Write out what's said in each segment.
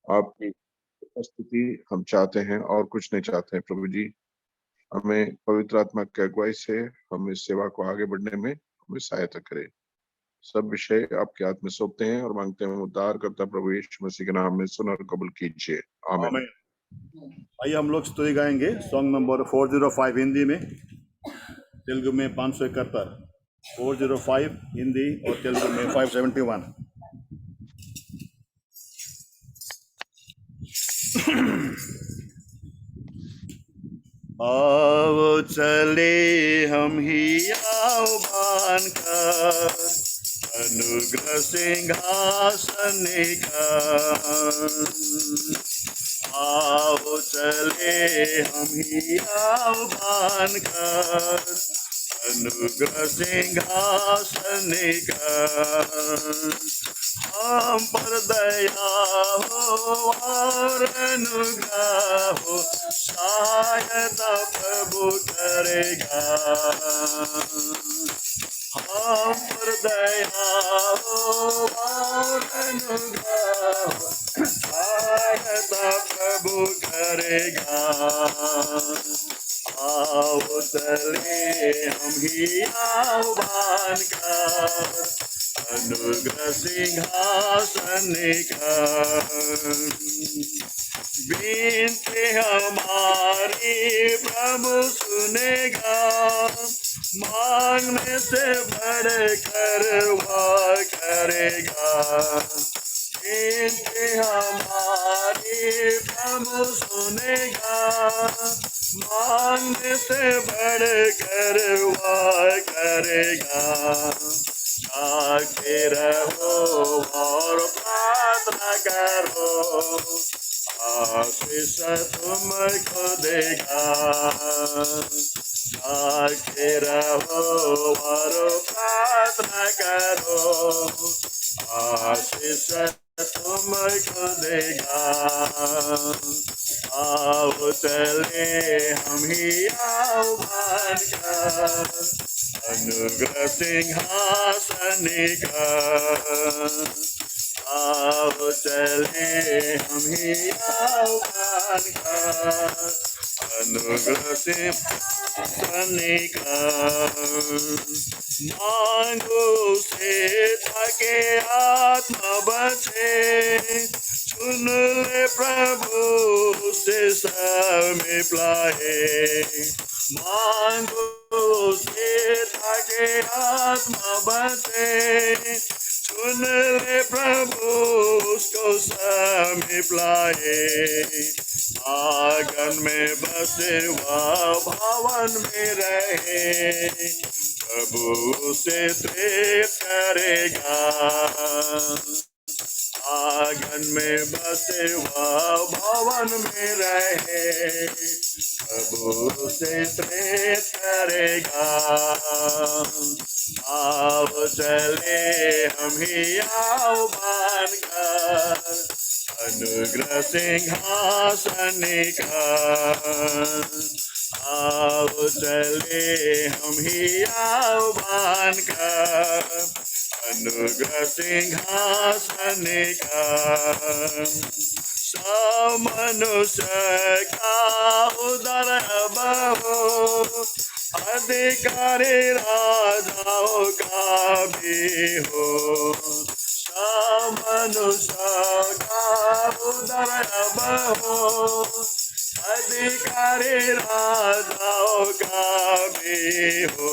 आपकी उपस्थिति हम चाहते हैं और कुछ नहीं चाहते हैं प्रभु जी। हमें पवित्र आत्मा की अगुवाई से हम इस सेवा को आगे बढ़ने में हमें सहायता करें। सब विषय आपके हाथ में सौंपते हैं और मांगते हैं उद्धार करता प्रभु यीशु मसीह के नाम में सुन और कबूल कीजिए, आमीन। आमीन। आइए हम लोग स्तुति गाएंगे सॉन्ग नंबर 405 हिंदी में, तेलुगु में 571, 405 हिंदी और तेलुगु में 571। आओ चले हम ही आह्वान कर, अनुग्रह सिंहासन का। आओ चले हम ही आह्वान कर, अनुग्रह सिंहासन का। हम पर दया हो और अनुग्रह हो, सहायता प्रभु करेगा। हम पर दया हो और अनुग्रह हो, सहायता प्रभु करेगा। आओ चले हम ही आह्वान कर, अनुग्रह सिंहासन का। विनती हमारी प्रभु सुनेगा, मांगने से बढ़कर वह करेगा। विनती हमारी प्रभु सुनेगा, मांगने से बढ़कर वह करेगा। जाके रहो और प्रार्थना करो, आशीष तुमको देगा। जाके रहो और प्रार्थना करो, आशीष तुमको देगा। आओ चले हम ही आह्वान कर, अनुग्रह सिंहासन का। आओ चले हम ही आह्वान कर, अनुग्रह सिंहासन का। मांगो से ताके आत्मा बचे, सुन ले प्रभु से समीप लाए। मांगो से ताके आत्मा बचे, सुन ले प्रभु उसको समीप लाए। आंगन में बसे वह भवन में रहे, प्रभु से प्रेम करेगा। आंगन में बसे वह भवन में रहे, प्रभु से प्रेम करेगा। आओ चले हम ही आह्वान कर, अनुग्रह सिंहासन का। आओ चले हम ही आह्वान कर, अनुग्रह सिंहासन का। सब मनुष्य का उदर बहो, अधिकारी राजाओं का भी हो। सब मनुष्य का उदर बहो, अधिकारी राजाओं का भी हो।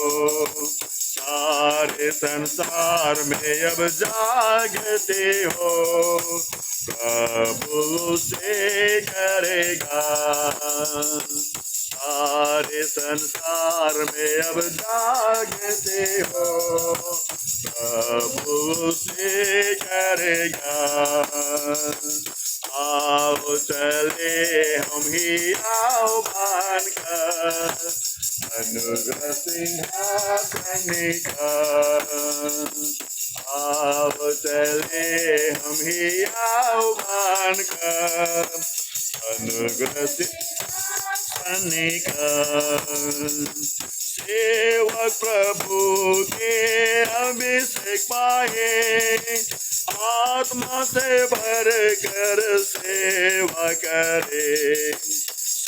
सारे संसार में अब जागते हो, प्रभु से करेगा। सारे संसार में अब जागते हो, प्रभु से करेगा। आओ चले हम ही आह्वान कर, अनुग्रह सिंहासन का। आओ चले हम ही आह्वान कर, अनुग्रह सिंहासन का। सेवक प्रभु के अभिषेक पाए, आत्मा से भर कर सेवा करे,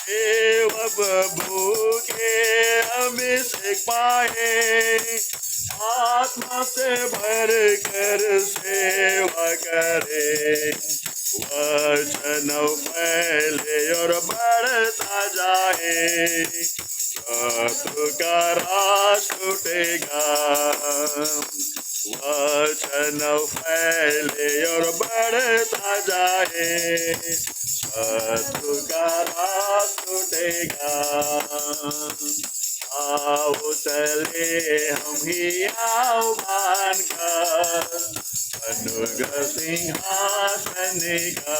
सेवा प्रभु के अभिषेक पाए। आत्मा से भर कर सेवा करे, वचन फैले और बढ़ता जाए, शत्रु का राज टूटेगा। वचन फैले और बढ़ता जाए, शत्रु का राज टूटेगा। आओ चले हम ही आह्वान कर, अनुग्रह सिंहासन का।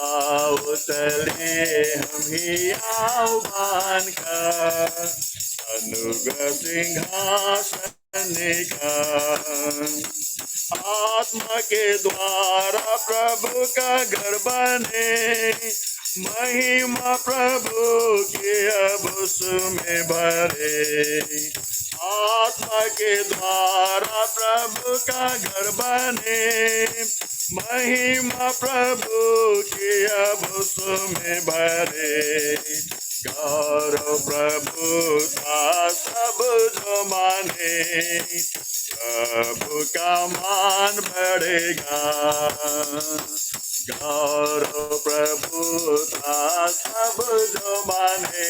आओ चले हम ही आह्वान कर, अनुग्रह सिंहासन का। आत्मा के द्वारा प्रभु का घर बने, महिमा प्रभु के अब उसमें भरे। आत्मा के द्वारा प्रभु का घर बने, महिमा प्रभु के अब उसमें भरे। गौरव प्रभु का सब जो माने, प्रभु का मान बढ़ेगा। गौरव प्रभु का सब जो माने,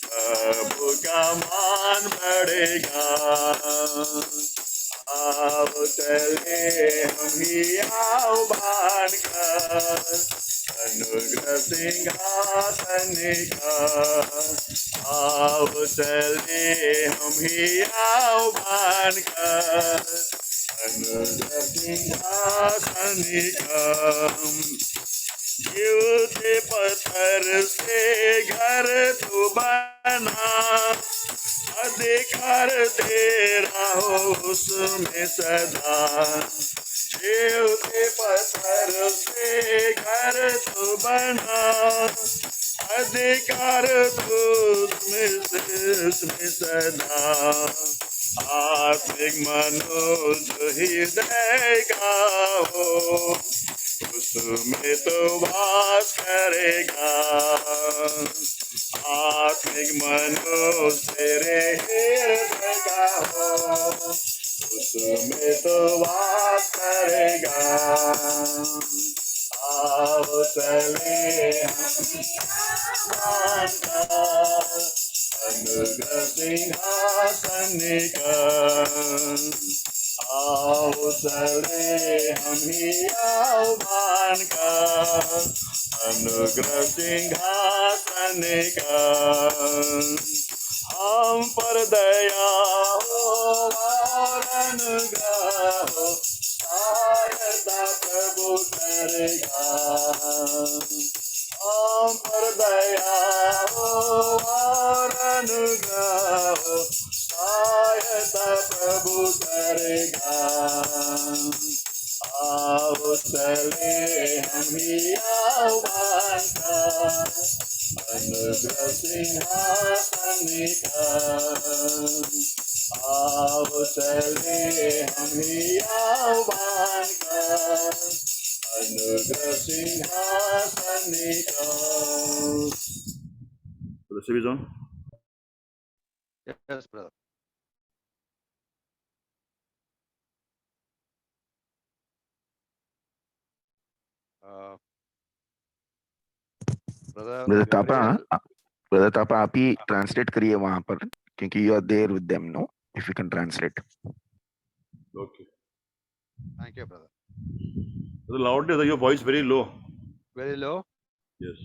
प्रभु का मान बढ़ेगा। आओ चले हम ही आह्वान कर, अनुग्रह सिंहासन का। आओ चले हम ही आह्वान कर, अनुग्रह सिंहासन का। जीवते पत्थर से घर तू बना, अधिकार तेरा हो उसमें सदा। जीवते पत्थर से घर तू बना, अधिकार तू उसमें सदा। आत्मिक मनुष्य हृदय का हो, उसमें तो वास करेगा। आत्मिक मनुष्य तेरे हृदय का हो, उसमें तो वास करेगा। आओ चले हम अनुग्रह सिंहासन का। आओ चले हम ही आह्वान का, अनुग्रह सिंहासन का। हम पर दया हो और अनुग्रह हो, सहायता प्रभु करेगा। हम पर दया हो और अनुग्रह हो, सहायता प्रभु करेगा। आओ चले हम ही आह्वान का, अनुग्रह सिंहासन का। आओ चले हम ही आह्वान का, अनुग्रह सिंहासन का। Receive his own. Yes, brother. Brother Thapa आप ही ट्रांसलेट करिए वहां पर, क्योंकि you are there with them. No, if you can translate. Okay. Thank you, brother. The loudness, your voice very low. Very low. Yes.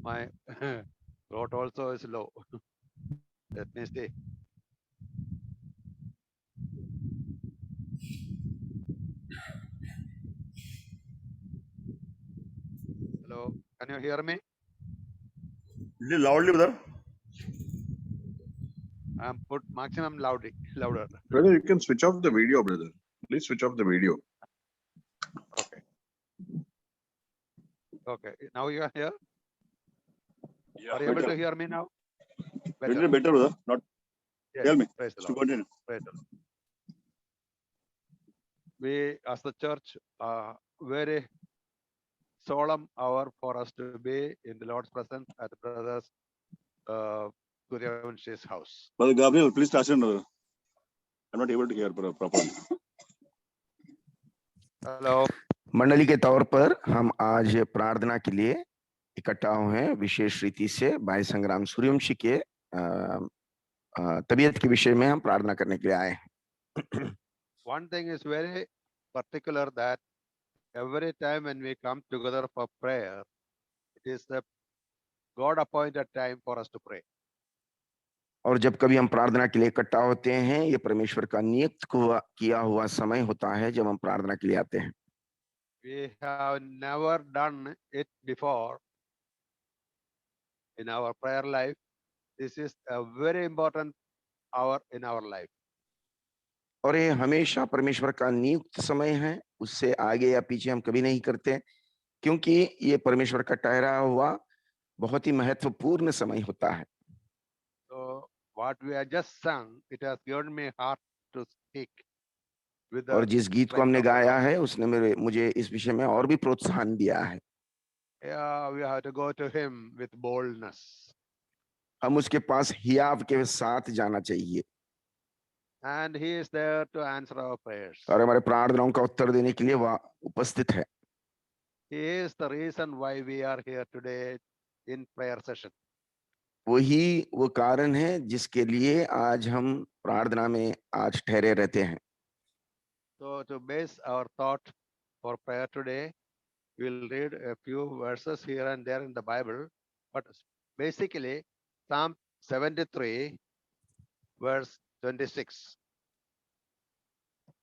My throat also is low. Let me see. Hello, can you hear me? Little loudly, brother. I'm put maximum louder. Brother, you can switch off the video, brother. Please switch off the video. Okay. Okay. Now you are here. Yeah, Are you able to hear me now? Little better, brother. Not. Yes, Tell me. praise the To Lord. continue. Praise the Lord. We as the church are very solemn hour for us to be in the Lord's presence at the brothers Suryavansh's house. Brother Gabriel, please translate. I'm not able to hear properly. Hello. मंडली के तौर पर हम आज प्रार्थना के लिए इकट्ठा हुए हैं। विशेष रीति से भाई संग्राम सूर्यवंशी के तबीयत के विषय में हम प्रार्थना करने के लिए आए हैं। One thing is very particular that every time when we come together for prayer, it is the God appointed time for us to pray. और जब कभी हम प्रार्थना के लिए इकट्ठा होते हैं, ये परमेश्वर का नियुक्त किया हुआ समय होता है जब हम प्रार्थना के लिए आते हैं। We have never done it before in our prayer life. This is a very important hour in our life. और ये हमेशा परमेश्वर का नियुक्त समय है, उससे आगे या पीछे हम कभी नहीं करते, क्योंकि ये परमेश्वर का ठहराया हुआ बहुत ही महत्वपूर्ण समय होता है। So what we have just sung, it has given me heart to speak with the और जिस गीत को हमने गाया है, उसने मुझे इस विषय में और भी प्रोत्साहन दिया है। Yeah, we have to go to him with boldness. हम उसके पास हियाव के साथ जाना चाहिए। And he is there to answer our prayers. और हमारे प्रार्थनाओं का उत्तर देने के लिए वह उपस्थित है। He is the reason why we are here today in prayer session. वही वो कारण है जिसके लिए आज हम प्रार्थना में आज ठहरे रहते हैं। So to base our thought for prayer today, we'll read a few verses here and there in the Bible, but basically Psalm 73 verse 26.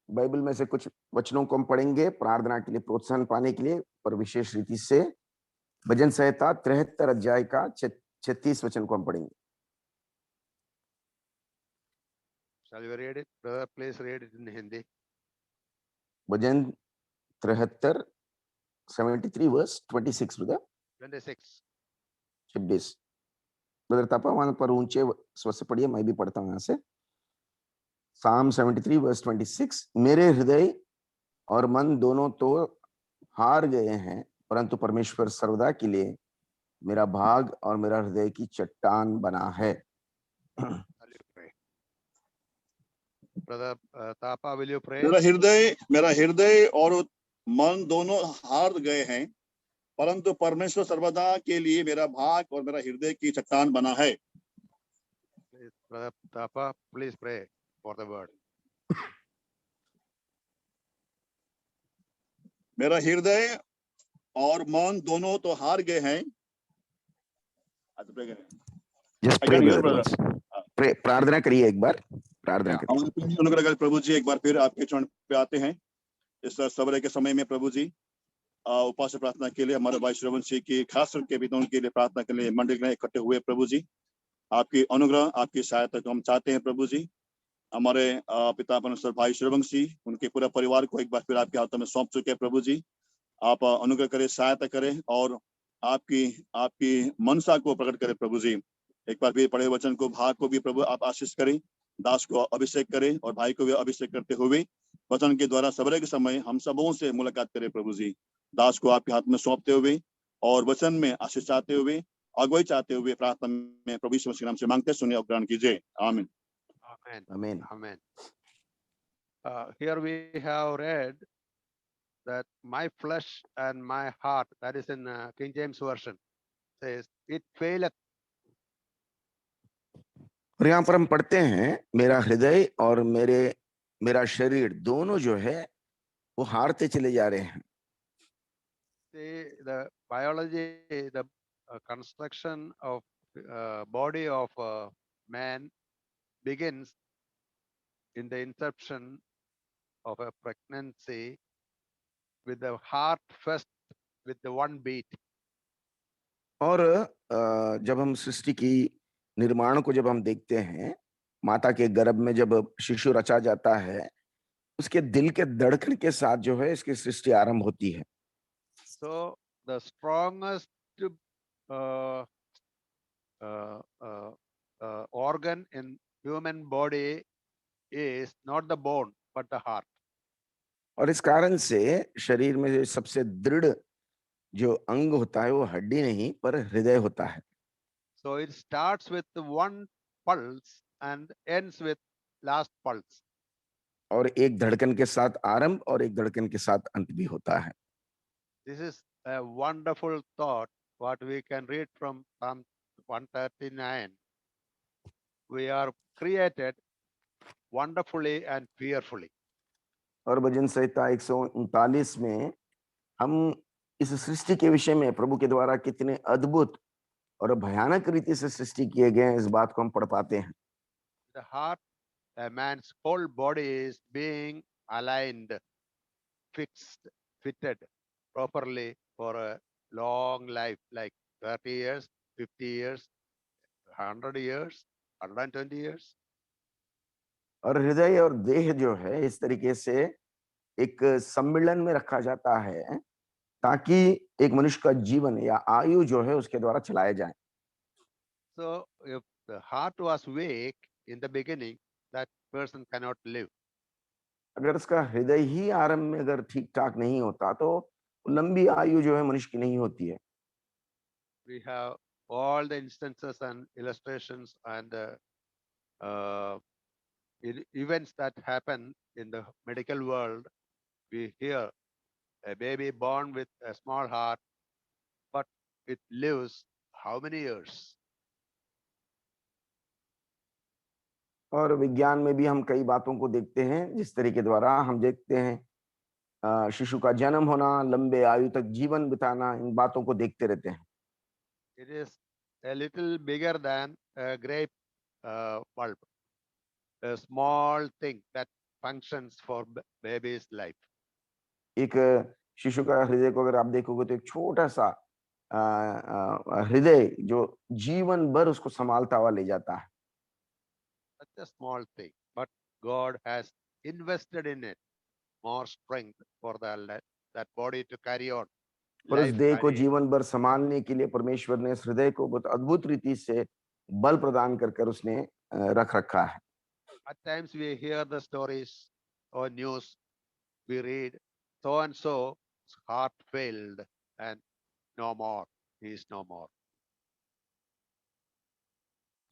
Bible में से कुछ वचनों को हम पढ़ेंगे प्रार्थना के लिए प्रोत्साहन पाने के लिए, पर विशेष रीति से भजन संहिता 73 अध्याय का 36 वचन को हम पढ़ेंगे। Shall we read it? Brother, please read it in Hindi. भजन 73 73 वर्स 26 ब्रदर 26. 26 ब्रदर तापा वहां पर ऊंचे स्वर से पढ़िए, मैं भी पढ़ता हूं यहां से। Psalm 73 verse 26, मेरे हृदय और मन दोनों तो हार गए हैं, परंतु परमेश्वर सर्वदा के लिए मेरा भाग और मेरा हृदय की चट्टान बना है। Brother Tapa, will you pray? मेरा हृदय और मन दोनों हार गए हैं, परंतु परमेश्वर सर्वदा के लिए मेरा भाग और मेरा हृदय की चट्टान बना है। Please, Brother Tapa, please pray for the word. मेरा हृदय और मन दोनों तो हार गए हैं। Just pray, brother. प्रार्थना करिए एक बार, प्रार्थना करिए। प्रभु जी एक बार फिर आपके चरण पे आते हैं इस सवेरे के समय में। प्रभु जी उपास प्रार्थना के लिए हमारे भाई श्रवणशी की खास करके विधों के लिए प्रार्थना के लिए मंडली में इकट्ठे हुए। प्रभु जी आपकी अनुग्रह आपकी सहायता को हम चाहते हैं। प्रभु जी हमारे पिता परमेश्वर भाई श्रवणशी उनके पूरा परिवार को एक बार फिर आपके हाथों में सौंप चुके हैं। प्रभु जी आप अनुग्रह करें, सहायता करें और आपकी मनसा को प्रकट करें। प्रभु जी एक बार फिर पढ़े वचन को भाग को भी प्रभु आप आशीष करें, दास को अभिषेक करें और भाई को भी अभिषेक करते हुए वचन के द्वारा सवेरे के समय हम सबों से मुलाकात करें। प्रभु जी दास को आपके हाथ में सौंपते हुए और वचन में आशीष चाहते हुए अगुवाई चाहते हुए प्रार्थना में प्रभु यीशु मसीह के नाम से मांगते सुनिए और ग्रहण कीजिए। आमीन। Amen. Amen. Amen. Here we have read that my flesh and my heart, that is in King James Version, says, it faileth. और यहाँ पर हम पढ़ते हैं मेरा हृदय और मेरा शरीर दोनों जो है वो हारते चले जा रहे हैं। See, the biology, the construction of body of man begins in the inception of a pregnancy with the heart first with the one beat. और जब हम सृष्टि की निर्माण को जब हम देखते हैं, माता के गर्भ में जब शिशु रचा जाता है, उसके दिल के धड़कन के साथ जो है इसकी सृष्टि आरंभ होती है। So the strongest organ in human body is not the bone, but the heart. और इस कारण से शरीर में जो सबसे दृढ़ जो अंग होता है वो हड्डी नहीं पर हृदय होता है। So it starts with one pulse and ends with last pulse. और एक धड़कन के साथ आरंभ और एक धड़कन के साथ अंत भी होता है। This is a wonderful thought, what we can read from Psalm 139. We are created wonderfully and fearfully. और भजन संहिता 139 में हम इस सृष्टि के विषय में प्रभु के द्वारा कितने अद्भुत और भयानक रीति से सृष्टि किए गए हैं, इस बात को हम पढ़ पाते हैं। The heart, a man's whole body is being aligned, fixed, fitted properly for a long life, like 30 years, 50 years, 100 years, 120 years. और हृदय और देह जो है इस तरीके से एक सम्मिलन में रखा जाता है ताकि एक मनुष्य का जीवन या आयु जो है उसके द्वारा चलाया जाए। So if the heart was weak in the beginning, that person cannot live. अगर उसका हृदय ही आरंभ में अगर ठीक ठाक नहीं होता तो लंबी आयु जो है मनुष्य की नहीं होती है। We have all the instances and illustrations and events that happen in the medical world. We hear a baby born with a small heart, but it lives how many years? और विज्ञान में भी हम कई बातों को देखते हैं जिस तरीके द्वारा हम देखते हैं शिशु का जन्म होना, लंबे आयु तक जीवन बिताना, इन बातों को देखते रहते हैं। It is a little bigger than a grape bulb, a small thing that functions for baby's life. एक शिशु का हृदय को अगर आप देखोगे तो एक छोटा सा हृदय जो जीवन भर उसको संभालता हुआ ले जाता है। Such a small thing, but God has invested in it more strength for that body to carry on. और उस Life देह को carrying. जीवन भर संभालने के लिए परमेश्वर ने इस हृदय को बहुत अद्भुत रीति से बल प्रदान कर कर उसने रख रखा है। At times we hear the stories or news, we read so and so heart failed and no more, he is no more.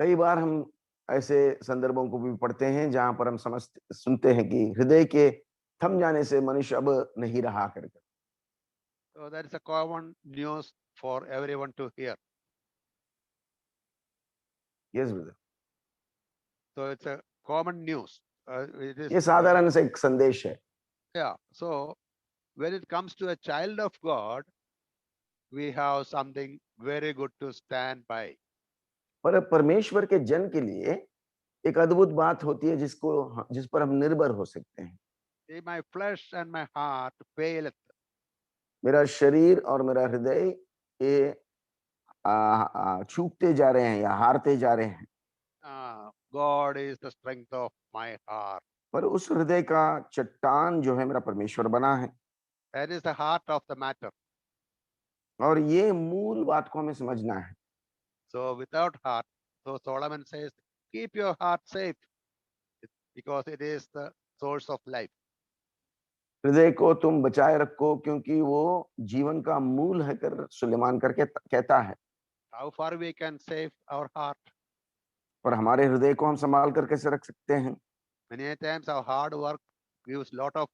कई बार हम ऐसे संदर्भों को भी पढ़ते हैं जहां पर हम सुनते हैं कि हृदय के थम जाने से मनुष्य अब नहीं रहा करके। So that is a common news for everyone to hear. Yes brother, So it's a common news. It is, ये साधारण सा एक संदेश है। yeah. So when it comes to a child of God, we have something very good to stand by. पर परमेश्वर के जन के लिए एक अद्भुत बात होती है जिस पर हम निर्भर हो सकते हैं। See, my flesh and my heart faileth. मेरा शरीर और मेरा हृदय ये चूकते जा रहे हैं या हारते जा रहे हैं, God is the strength of my heart. पर उस हृदय का चट्टान जो है मेरा परमेश्वर बना है। That is the heart of the matter. और ये मूल बात को हमें समझना है। So without heart, so Solomon says, keep your heart safe because it is the source of life. हृदय को तुम बचाए रखो क्योंकि वो जीवन का मूल है कर सुलेमान करके कहता है। How far we can save our heart? पर हमारे हृदय को हम संभाल कर कैसे रख सकते हैं? Many times our hard work gives lot of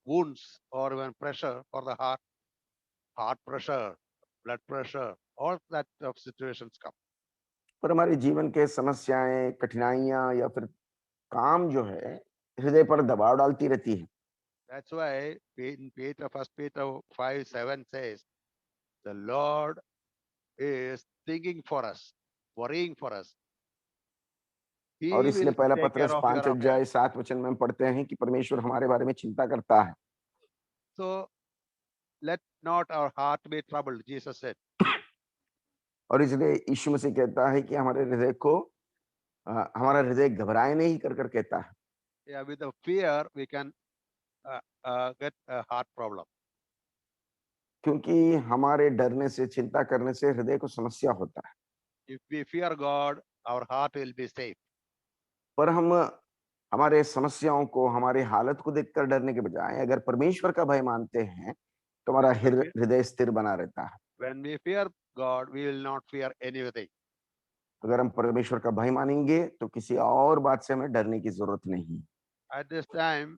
wounds or even pressure for the heart pressure, blood pressure, all that of situations come. पर हमारे जीवन के समस्याएं, कठिनाइयां या फिर काम जो है हृदय पर दबाव डालती रहती है। That's why in Peter, 1 Peter 5:7 says, the Lord is thinking for us, worrying for us. He और will इसलिए पहला take care पत्रस of your 5 अध्याय affairs. 7 वचन में हम पढ़ते हैं कि परमेश्वर हमारे बारे में चिंता करता है। So let not our heart be troubled, Jesus said. और इसलिए यीशु मसीह कहता है कि हमारा हृदय घबराए नहीं कर कर कहता है। Yeah, with the fear we can get a heart problem. क्योंकि हमारे डरने से, चिंता करने से हृदय को समस्या होता है। If we fear God, our heart will be safe. पर हम हमारे समस्याओं को, हमारे हालत को देखकर डरने के बजाय अगर परमेश्वर का भय मानते हैं तो हमारा हृदय स्थिर बना रहता है। When we fear God, we will not fear anything. अगर हम परमेश्वर का भय मानेंगे तो किसी और बात से हमें डरने की जरूरत नहीं। At this time,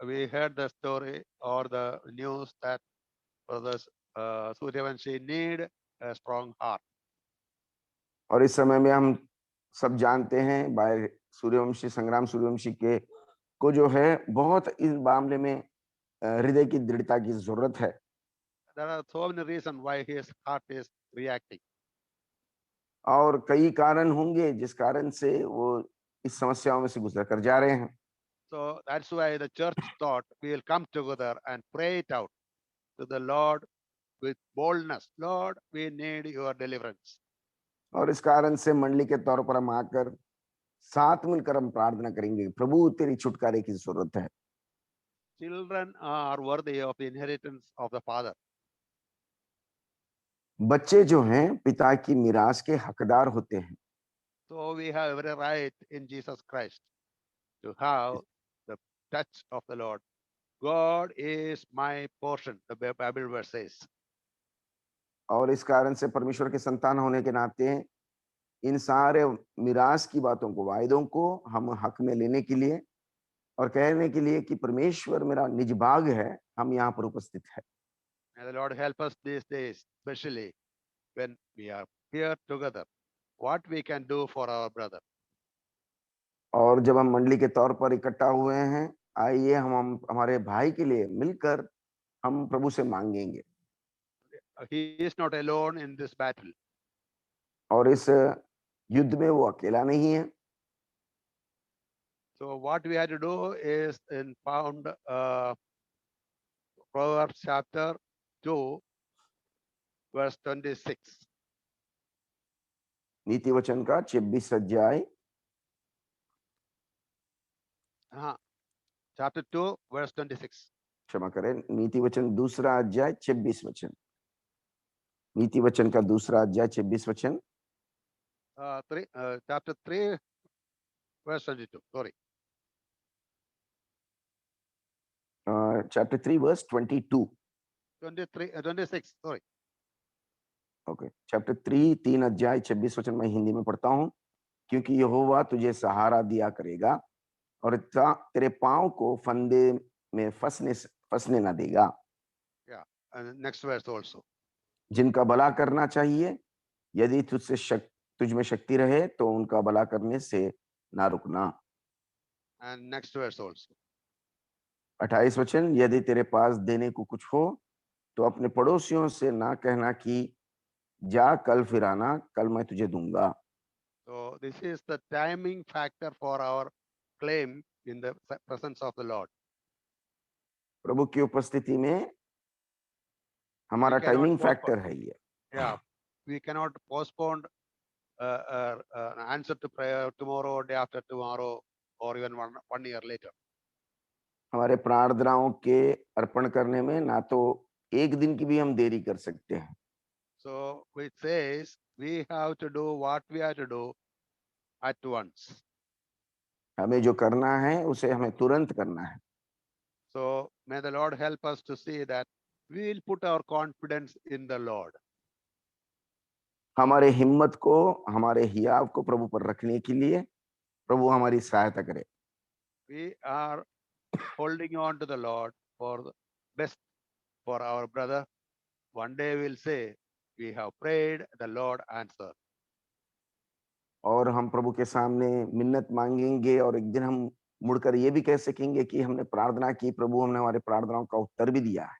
we heard the story or the news that brothers Suryavanshi need a strong heart. और इस समय में हम सब जानते हैं भाई सूर्यवंशी, संग्राम सूर्यवंशी के को जो है बहुत इस मामले में हृदय की दृढ़ता की जरूरत है। There are so many reasons why his heart is reacting. और कई कारण होंगे जिस कारण से वो इस समस्याओं में से गुजर कर जा रहे हैं। So that's why the church thought we will come together and pray it out to the Lord with boldness. Lord, we need your deliverance. और इस कारण से मंडली के तौर पर हम आकर साथ मिलकर हम प्रार्थना करेंगे, प्रभु तेरी छुटकारे की जरूरत है। Children are worthy of the inheritance of the Father. बच्चे जो हैं पिता की मिरास के हकदार होते हैं। So we have every right in Jesus Christ to have the touch of the Lord. God is my portion, the Bible verse says. और इस कारण से परमेश्वर के संतान होने के नाते इन सारे मिरास की बातों को, वायदों को हम हक में लेने के लिए और कहने के लिए कि परमेश्वर मेरा निज भाग है, हम यहाँ पर उपस्थित है। May the Lord help us these days, especially when we are here together, what we can do for our brother. और जब हम मंडली के तौर पर इकट्ठा हुए हैं, आइए हम हमारे भाई के लिए मिलकर हम प्रभु से मांगेंगे। He is not alone in this battle. और इस युद्ध में वो अकेला नहीं है। So what we have to do is in found Proverbs chapter 2, verse 26. नीति वचन का 26 अध्याय, हाँ, chapter 2, verse 26. क्षमा करें, नीति वचन दूसरा अध्याय 26 वचन, नीति वचन का दूसरा अध्याय 26 वचन, Chapter 3, verse 22. Sorry. chapter 3 verse 22. 26. Sorry. Okay, chapter 3 अध्याय 26 वचन मैं हिंदी में पढ़ता हूं। क्योंकि यहोवा तुझे सहारा दिया करेगा और तेरे पांव को फंदे में फंसने ना देगा। And next verse also. जिनका भला करना चाहिए, यदि तुझ में शक्ति रहे तो उनका भला करने से ना रुकना। And next verse also. 28 वचन, यदि तेरे पास देने को कुछ हो तो अपने पड़ोसियों से ना कहना कि जा कल फिर आना, कल मैं तुझे दूंगा। So this is the timing factor for our claim in the presence of the Lord. प्रभु की उपस्थिति में हमारा We cannot timing postpone. Factor है ये। Yeah, we cannot postpone an answer to prayer tomorrow, day after tomorrow, or even one year later. हमारे प्रार्थनाओं के अर्पण करने में ना तो एक दिन की भी हम देरी कर सकते हैं। So it says we have to do what we have to do at once. हमें जो करना है उसे हमें तुरंत करना है। So may the Lord help us to see that we will put our confidence in the Lord. हमारे हिम्मत को, हमारे हियाव को प्रभु पर रखने के लिए प्रभु हमारी सहायता करे। We are holding on to the Lord for the best for our brother. One day we'll say, we have prayed, the Lord answered. और हम प्रभु के सामने मिन्नत मांगेंगे और एक दिन हम मुड़कर ये भी कह सकेंगे कि हमने प्रार्थना की, प्रभु हमने हमारे प्रार्थनाओं का उत्तर भी दिया है।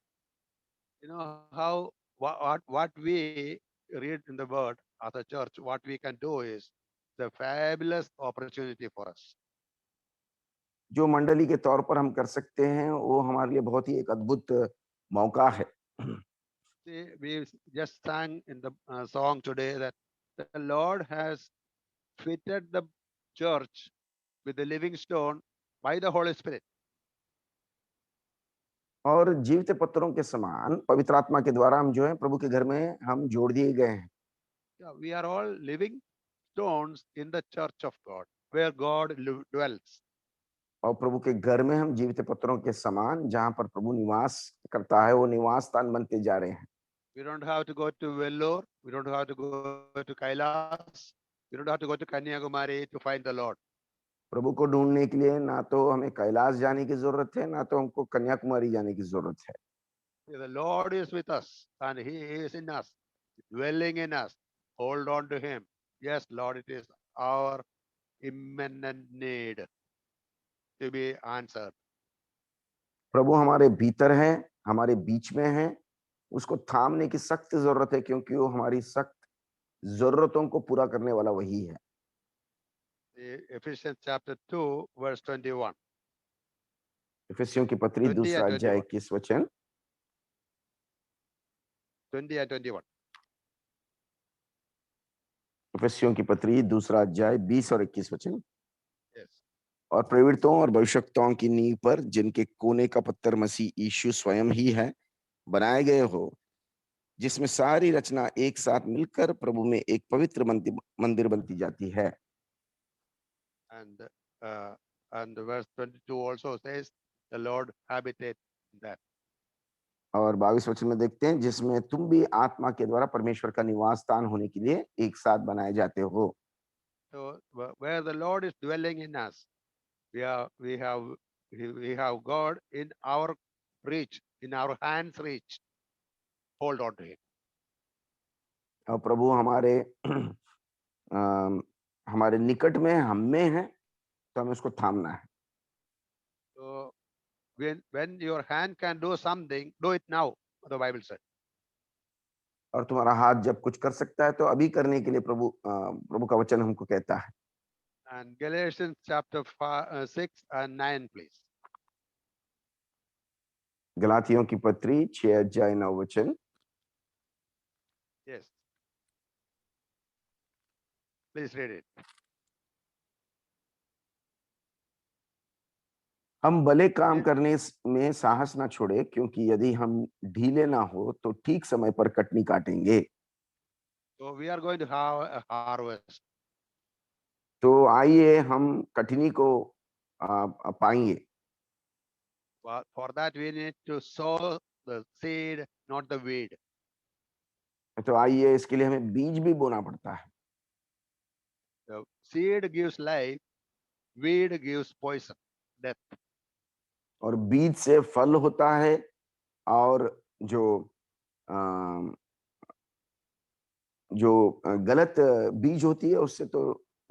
You know how what we read in the word as a church, what we can do is the fabulous opportunity for us. जो मंडली के तौर पर हम कर सकते हैं वो हमारे लिए बहुत ही एक अद्भुत मौका है। See, we just sang in the song today that the Lord has fitted the church with the living stone by the Holy Spirit. और जीवित पत्थरों के समान पवित्र आत्मा के द्वारा हम जो है प्रभु के घर में हम जोड़ दिए गए हैं। Yeah, we are all living stones in the church of God, where God dwells. और प्रभु के घर में हम जीवित पत्थरों के समान, जहां पर प्रभु निवास करता है, वो निवास स्थान बनते जा रहे हैं। We don't have to go to Vellore. We don't have to go to Kailas. We don't have to go to Kanyakumari to find the Lord. प्रभु को ढूंढने के लिए ना तो हमें कैलाश जाने की जरूरत है, ना तो हमको कन्याकुमारी जाने की जरूरत है। The Lord is with us and He is in us, dwelling in us. Hold on to Him. Yes, Lord, it is our imminent need to be answered. प्रभु हमारे भीतर है, हमारे बीच में है, उसको थामने की सख्त जरूरत है, क्योंकि वो हमारी सख्त जरूरतों को पूरा करने वाला वही है। Ephesians chapter 2, verse 21. इफिसियों की पत्री 20 दूसरा and अध्याय 21. 21 वचन। 20 and 21. इफिसियों की पत्री दूसरा अध्याय 20 और 21 वचन। Yes. और प्रवृत्तों और भविष्यवक्ताओं की नींव पर, जिनके कोने का पत्थर मसीह यीशु स्वयं ही है, बनाए गए हो, जिसमें सारी रचना एक साथ मिलकर प्रभु में एक पवित्र मंदिर बनती जाती है। And verse 22 also says, the Lord habited in that. और 22 वचन में देखते हैं, जिसमें तुम भी आत्मा के द्वारा परमेश्वर का निवास स्थान होने के लिए एक साथ बनाए जाते हो। So where the Lord is dwelling in us, we have God in our reach, in our hands reach. Hold on to Him. और प्रभु हमारे हमारे निकट में, हम में है, तो हमें उसको थामना है। So when your hand can do something, do it now, the Bible said. और तुम्हारा हाथ जब कुछ कर सकता है तो अभी करने के लिए प्रभु का वचन हमको कहता है। And Galatians chapter 6 and 9, please. गलातियों की पत्री 6 अध्याय 9 वचन। Yes. Please read it. हम भले काम करने में साहस ना छोड़े, क्योंकि यदि हम ढीले ना हो तो ठीक समय पर कटनी काटेंगे। So we are going to have a harvest. तो आइए हम कटनी को पाएंगे। For that we need to sow the seed, not the weed. तो आइए, इसके लिए हमें बीज भी बोना पड़ता है। The seed gives life, weed gives poison, death. और बीज से फल होता है, और जो गलत बीज होती है उससे तो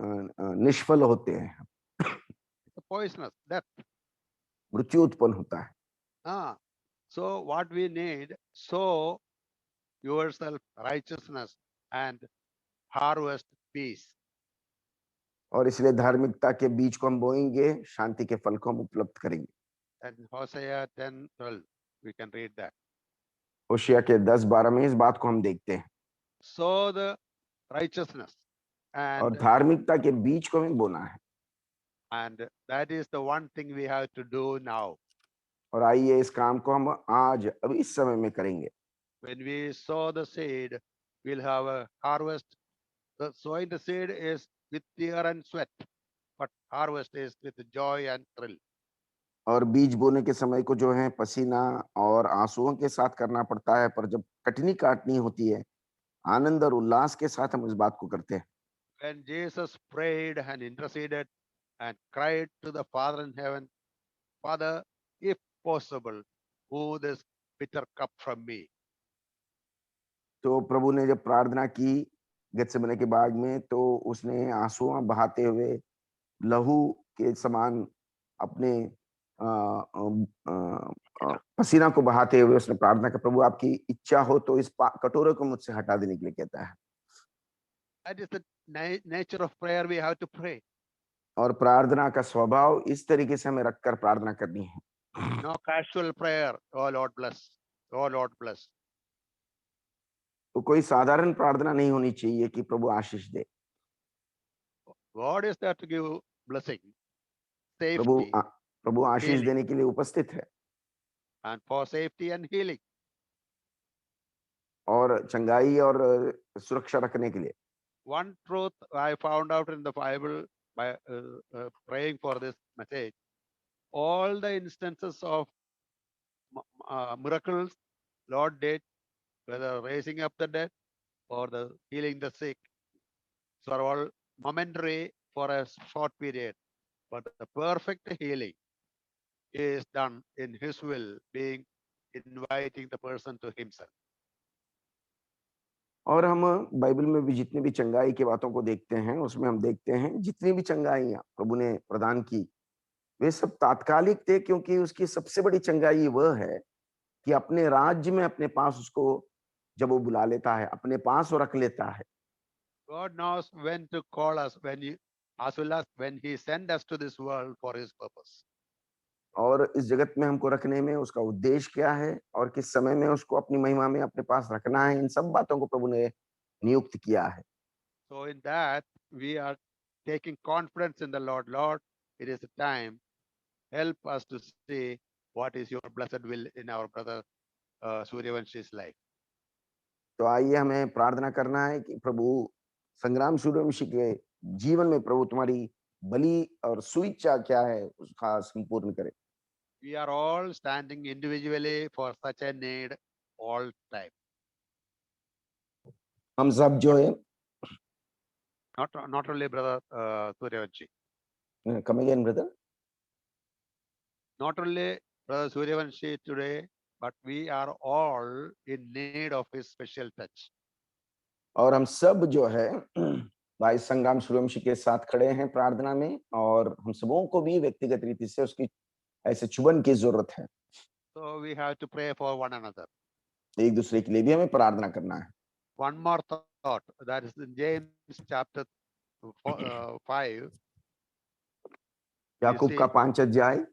निष्फल होते हैं, It's poisonous, death. मृत्यु उत्पन्न होता है। So what we need, sow yourself righteousness and harvest peace. और इसलिए धार्मिकता के बीज को हम बोएंगे, शांति के फल को हम उपलब्ध करेंगे। And Hosea 10:12, we can read that. होशिया के 10-12 में इस बात को हम देखते हैं। Sow the righteousness, और and धार्मिकता के बीज को हमें बोना है। that is the one thing we have to do now. और आइए इस काम को हम आज अभी इस समय में करेंगे। When we sow the seed, we'll have a harvest. The sowing the seed is with tear and sweat, but harvest is with joy and thrill. और बीज बोने के समय को जो है पसीना और आंसुओं के साथ करना पड़ता है, पर जब कटनी काटनी होती है, आनंद और उल्लास के साथ हम इस बात को करते हैं। When Jesus prayed and interceded and cried to the Father in heaven, Father, if possible, move this bitter cup from me. तो प्रभु ने जब प्रार्थना की गेत्सेमने के बाग में, तो उसने आंसुओं बहाते हुए लहू के समान अपने पसीना को बहाते हुए उसने प्रार्थना की, प्रभु आपकी इच्छा हो तो इस कटोरे को मुझसे हटा देने के लिए कहता है। That is the nature of prayer we have to pray. और प्रार्थना का स्वभाव इस तरीके से हमें रखकर प्रार्थना करनी है। No casual prayer, oh Lord bless, oh Lord bless. तो कोई साधारण प्रार्थना नहीं होनी चाहिए कि प्रभु आशीष दे। God is there to give blessing, Prabhu safety, Prabhu Ashish healing. देने के लिए उपस्थित है, And for safety and healing. और चंगाई और सुरक्षा रखने के लिए। one truth I found out in the Bible by praying for this message. All the instances of miracles Lord did, whether raising up the dead or the healing the sick, so are all momentary for a short period. But the perfect healing is done in His will, being inviting the person to Himself. और हम Bible में भी जितनी भी चंगाई की बातों को देखते हैं उसमें हम देखते हैं जितनी भी चंगाइयां प्रभु ने प्रदान की वे सब तात्कालिक थे, क्योंकि उसकी सबसे बड़ी चंगाई वह है कि अपने राज्य में अपने पास उसको जब वो बुला लेता है अपने पास वो रख लेता है। God knows when to call us, as well as when He sent us to this world for His purpose. और इस जगत में हमको रखने में उसका उद्देश्य क्या है और किस समय में उसको अपनी महिमा में अपने पास रखना है, इन सब बातों को प्रभु ने नियुक्त किया है। So in that we are taking confidence in the Lord. Lord, it is time. Help us to see what is your blessed will in our brother Suryavansh's life. तो आइए हमें प्रार्थना करना है कि प्रभु संग्राम सूर्यवंशी के जीवन में प्रभु तुम्हारी बलि और सुइच्छा क्या है उसका संपूर्ण करे। We are all standing individually for such a need all time. हम सब जो है Not only brother Suryavanshi. come again brother. Not only brother Suryavanshi today, but we are all in need of his special touch. और हम सब जो है भाई संग्राम सूर्यवंशी के साथ खड़े हैं प्रार्थना में, और हम सबों को भी व्यक्तिगत रीति से उसकी ऐसे चुबन की जरूरत है। So we have to pray for one another. एक दूसरे के लिए भी हमें प्रार्थना करना है। One more thought, that is in James chapter 5. याकूब का 5 अध्याय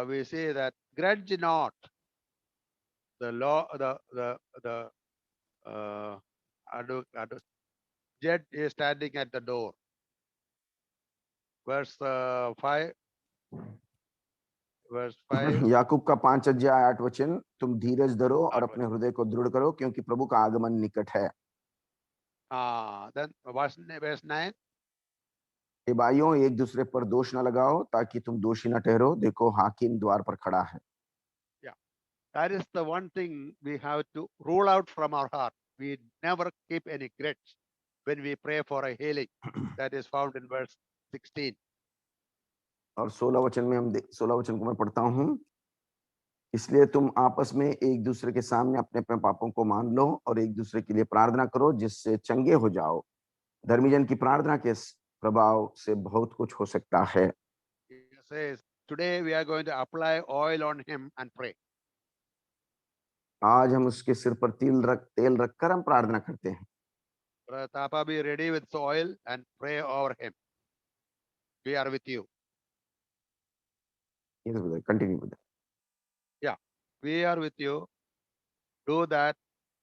We see that grudge not the law, the judge is standing at the door. Verse 5. Verse 5. याकूब का 5 अध्याय 8 वचन, तुम धीरज धरो और अपने हृदय को दृढ़ करो क्योंकि प्रभु का आगमन निकट है। Then verse 9. हे भाइयों, एक दूसरे पर दोष न लगाओ ताकि तुम दोषी न ठहरो, देखो हाकिम द्वार पर खड़ा है। That is the one thing we have to rule out from our heart. We never keep any grudge when we pray for a healing. That is found in verse 16. और 16 वचन में 16 वचन को मैं पढ़ता हूँ, इसलिए तुम आपस में एक दूसरे के सामने अपने अपने पापों को मान लो और एक दूसरे के लिए प्रार्थना करो जिससे चंगे हो जाओ। धर्मीजन की प्रार्थना के प्रभाव से बहुत कुछ हो सकता है। He says, today we are going to apply oil on him and pray. आज हम उसके सिर पर तेल रखकर हम प्रार्थना करते हैं। Brother Tapa, be ready with the oil and pray over him. We are with you. Yes, brother. Continue with that. Yeah, we are with you. Do that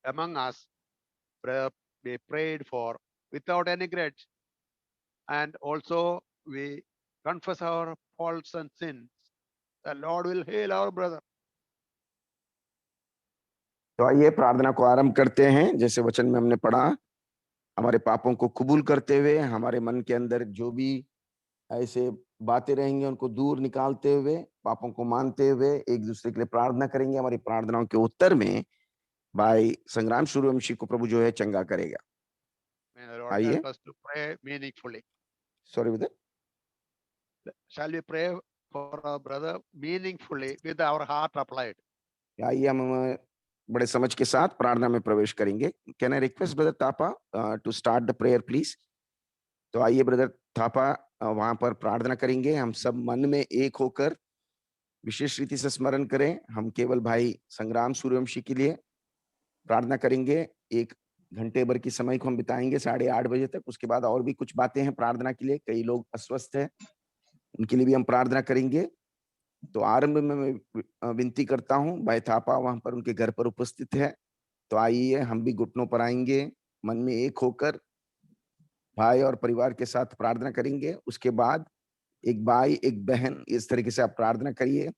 among us. Be prayed for without any grudge. And also we confess our faults and sins. The Lord will heal our brother. तो आइए प्रार्थना को आरंभ करते हैं। जैसे वचन में हमने पढ़ा, हमारे पापों को कबूल करते हुए, हमारे मन के अंदर जो भी ऐसे बातें रहेंगी उनको दूर निकालते हुए, पापों को मानते हुए एक दूसरे के लिए प्रार्थना करेंगे। हमारी प्रार्थनाओं के उत्तर में भाई संग्राम सूर्यवंशी को प्रभु जो है चंगा करेगा। आइए। Sorry brother, Shall we pray for our brother meaningfully with our heart applied? आइए हम बड़े समझ के साथ प्रार्थना में प्रवेश करेंगे। Can I request brother Thapa to start the prayer please. तो आइए ब्रदर थापा वहां पर प्रार्थना करेंगे। हम सब मन में एक होकर विशेष रीति से स्मरण करें। हम केवल भाई संग्राम सूर्यवंशी के लिए प्रार्थना करेंगे। 1 घंटे भर की समय को हम बिताएंगे 8:30 बजे तक। उसके बाद और भी कुछ बातें हैं प्रार्थना के लिए। कई लोग अस्वस्थ हैं, उनके लिए भी हम प्रार्थना करेंगे। तो आरंभ में मैं विनती करता हूँ, भाई थापा वहां पर उनके घर पर उपस्थित है, तो आइए हम भी घुटनों पर आएंगे, मन में एक होकर भाई और परिवार के साथ प्रार्थना करेंगे। उसके बाद एक भाई एक बहन इस तरीके से आप प्रार्थना करिए।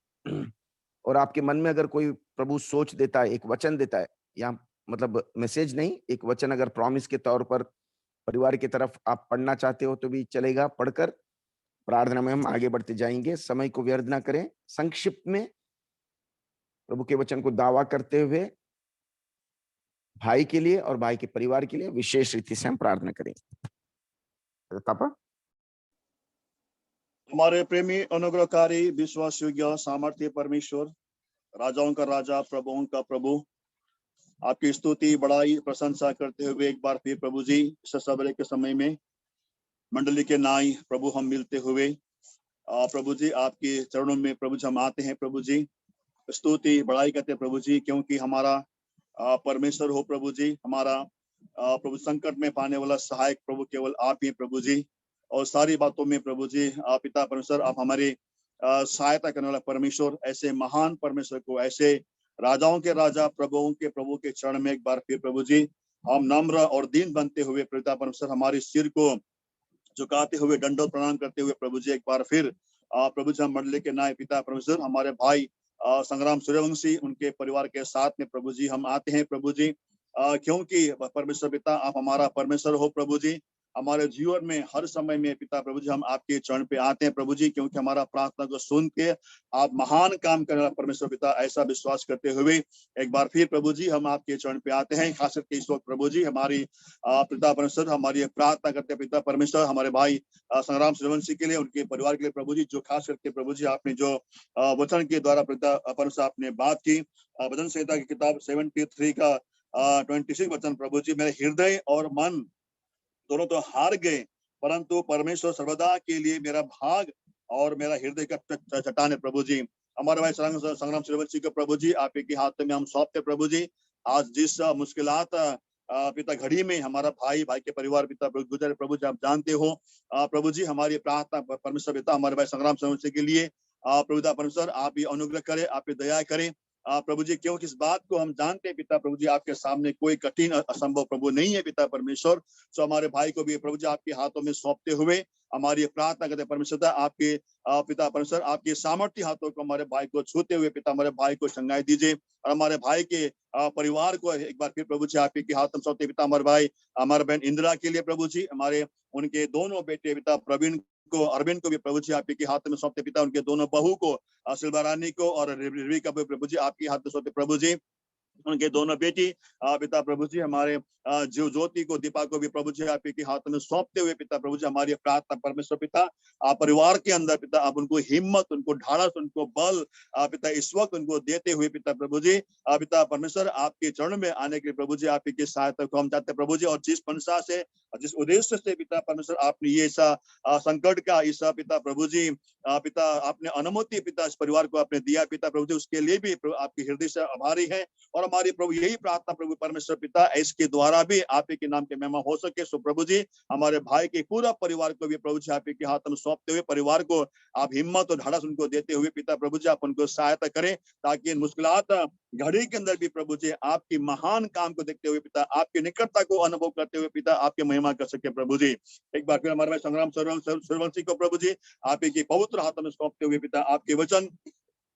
और आपके मन में अगर कोई प्रभु सोच देता है, एक वचन देता है, या मतलब मैसेज नहीं, एक वचन अगर प्रॉमिस के तौर पर परिवार की तरफ आप पढ़ना चाहते हो तो भी चलेगा, पढ़कर प्रार्थना में हम आगे बढ़ते जाएंगे। समय को व्यर्थ ना करें। संक्षिप्त में प्रभु के वचन को दावा करते हुए भाई के लिए और भाई के परिवार के लिए विशेष रीति से हम प्रार्थना करेंगे। पापा, हमारे प्रेमी अनुग्रहकारी विश्वास योग्य सामर्थ्य परमेश्वर, राजाओं का राजा, प्रभुओं का प्रभु, आपकी स्तुति बड़ाई प्रशंसा करते हुए एक बार फिर प्रभु जी इस सवेरे के समय में मंडली के नाई प्रभु हम मिलते हुए प्रभु जी आपके चरणों में प्रभु जी हम आते हैं। प्रभु जी स्तुति बड़ाई करते हैं प्रभु जी, क्योंकि हमारा परमेश्वर हो प्रभु जी, हमारा प्रभु संकट में पाने वाला सहायक प्रभु केवल आप ही प्रभु जी। और सारी बातों में प्रभु जी पिता परमेश्वर आप हमारे सहायता करने वाला परमेश्वर, ऐसे महान परमेश्वर को, ऐसे राजाओं के राजा, प्रभुओं के प्रभु के चरण में एक बार फिर प्रभु जी हम नम्र और दीन बनते हुए पिता परमेश्वर हमारे सिर को झुकाते हुए दंडोत प्रणाम करते हुए प्रभु जी एक बार फिर प्रभु जी हम मंडली के नायक पिता परमेश्वर हमारे भाई संग्राम सूर्यवंशी उनके परिवार के साथ में प्रभु जी हम आते हैं प्रभु जी, क्योंकि परमेश्वर पिता आप हमारा परमेश्वर हो प्रभु जी। हमारे जीवन में हर समय में पिता प्रभु जी हम आपके चरण पे आते हैं प्रभु जी, क्योंकि हमारा प्रार्थना को सुन के आप महान काम करने वाला परमेश्वर पिता, ऐसा विश्वास करते हुए एक बार फिर प्रभु जी हम आपके चरण पे आते हैं। खास करके इस वक्त प्रभु जी हमारी पिता परमेश्वर हमारी प्रार्थना करते पिता परमेश्वर हमारे भाई संग्राम सूर्यवंशी के लिए, उनके परिवार के लिए प्रभु जी, जो खास करके प्रभु जी आपने जो वचन के द्वारा पिता परमेश्वर आपने बात की, भजन संहिता की किताब 73 का 26 वचन प्रभु जी, मेरे हृदय और मन दोनों तो हार गए, परंतु परमेश्वर सर्वदा के लिए मेरा भाग और मेरा हृदय का चट्टान है प्रभु जी। हमारे भाई संग्राम सूर्यवंशी को प्रभु जी आप के हाथ में हम सौंपते प्रभु जी। आज जिस मुश्किलात पिता घड़ी में हमारा भाई के परिवार पिता गुजरे प्रभु जी, आप जानते हो प्रभु जी हमारी प्रार्थना परमेश्वर पिता हमारे भाई संग्राम सूर्यवंशी के लिए प्रभु परमेश्वर आप ही अनुग्रह करें, आप ही दया करें प्रभु जी, क्योंकि इस बात को हम जानते हैं पिता प्रभु जी आपके सामने कोई कठिन असंभव प्रभु नहीं है पिता परमेश्वर। सो हमारे भाई को भी प्रभु जी आपके हाथों में सौंपते हुए हमारी प्रार्थना करते परमेश्वर आपके पिता परमेश्वर आपके सामर्थ्य हाथों को हमारे भाई को छूते हुए पिता हमारे भाई को चंगाई दीजिए, और हमारे भाई के परिवार को एक बार फिर प्रभु जी आप के हाथ में सौंपते पिता हमारे भाई हमारे बहन इंदिरा के लिए प्रभु जी, हमारे उनके दोनों बेटे पिता प्रवीण को, अरविंद को भी प्रभु जी आपके हाथ में सौंपते पिता, उनके दोनों बहू को सिल्वा रानी को और रिवी का भी प्रभु जी आपके हाथ में सौंपते प्रभु जी, उनके दोनों बेटी पिता प्रभु जी हमारे जो ज्योति को दीपा को भी प्रभु जी आप के हाथ में सौंपते हुए पिता प्रभु जी हमारी प्रार्थना परमेश्वर पिता आप परिवार के अंदर पिता आप उनको हिम्मत, उनको ढाढ़स, उनको बल पिता इस वक्त उनको देते हुए पिता प्रभु जी पिता परमेश्वर आपके चरण में आने के लिए प्रभु जी आपकी सहायता को हम चाहते हैं प्रभु जी। और जिस मनसा से जिस उद्देश्य से पिता परमेश्वर आपने ये संकट का इस पिता प्रभु जी पिता आपने अनुमति पिता इस परिवार को आपने दिया पिता प्रभु जी, उसके लिए भी आपके हृदय से आभारी है। और हमारी प्रभु यही प्रार्थना प्रभु परमेश्वर पिता इसके द्वारा भी आप के नाम के महिमा हो सके। सो प्रभु जी हमारे भाई के पूरा परिवार को भी प्रभु जी आप के हाथ में सौंपते हुए परिवार को आप हिम्मत और ढाढ़स उनको देते हुए पिता प्रभु जी आप उनको सहायता करें, ताकि इन मुश्किलात घड़ी के अंदर भी प्रभु जी आपकी महान काम को देखते हुए पिता आपकी निकटता को अनुभव करते हुए पिता आपके महिमा कर सके प्रभु जी। एक बार फिर हमारे भाई संग्राम सूर्यवंशी को प्रभु जी आप के पवित्र हाथों में सौंपते हुए पिता आपके वचन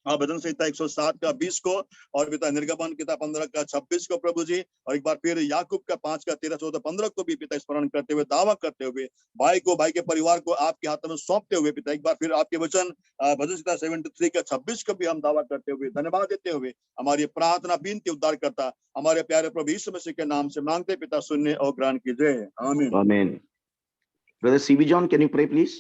भजन संहिता 107 का 20 को और पिता निर्गमन किताब 15 का 26 को प्रभु जी, और एक बार फिर याकूब का 5 का 13 14 15 को भी पिता स्मरण करते हुए दावा करते हुए भाई के परिवार को आपके हाथों में सौंपते हुए पिता एक बार फिर आपके वचन भजन संहिता 73 का 26 को भी हम दावा करते हुए धन्यवाद देते हुए हमारी प्रार्थना विनती उद्धार करता हमारे प्यारे प्रभु यीशु मसीह के नाम से मांगते पिता, सुनने और ग्रहण कीजिए, आमीन। आमीन। Brother C B John, can you pray please?